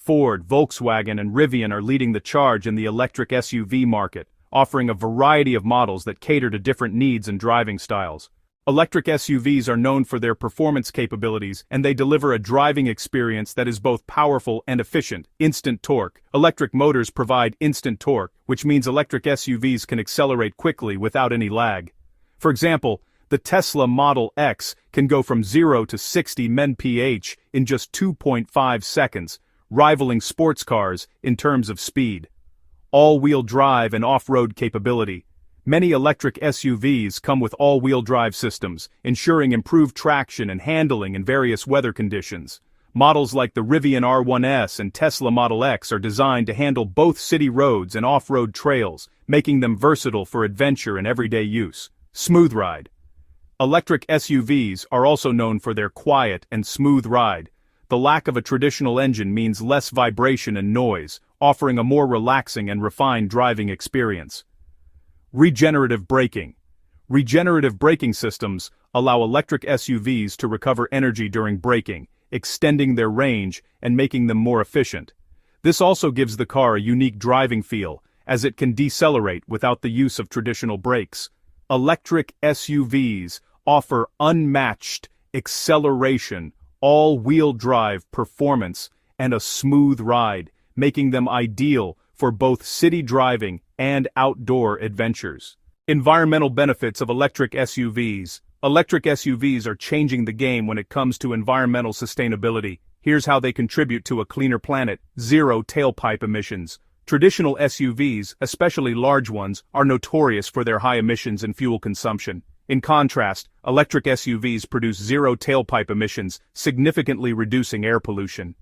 Ford, Volkswagen, and Rivian are leading the charge in the electric SUV market, offering a variety of models that cater to different needs and driving styles. Electric SUVs are known for their performance capabilities, and they deliver a driving experience that is both powerful and efficient. Instant torque. Electric motors provide instant torque, which means electric SUVs can accelerate quickly without any lag. For example, the Tesla Model X can go from 0 to 60 mph in just 2.5 seconds, rivaling sports cars in terms of speed. All-wheel drive and off-road capability. Many electric SUVs come with all-wheel drive systems, ensuring improved traction and handling in various weather conditions. Models like the Rivian R1S and Tesla Model X are designed to handle both city roads and off-road trails, making them versatile for adventure and everyday use. Smooth ride. Electric SUVs are also known for their quiet and smooth ride. The lack of a traditional engine means less vibration and noise, offering a more relaxing and refined driving experience. Regenerative braking. Regenerative braking systems allow electric SUVs to recover energy during braking, extending their range and making them more efficient. This also gives the car a unique driving feel, as it can decelerate without the use of traditional brakes. Electric SUVs offer unmatched acceleration, all-wheel drive performance, and a smooth ride, making them ideal for both city driving and outdoor adventures. Environmental benefits of electric SUVs. Electric SUVs are changing the game when it comes to environmental sustainability. Here's how they contribute to a cleaner planet: zero tailpipe emissions. Traditional SUVs, especially large ones, are notorious for their high emissions and fuel consumption. In contrast, electric SUVs produce zero tailpipe emissions, significantly reducing air pollution.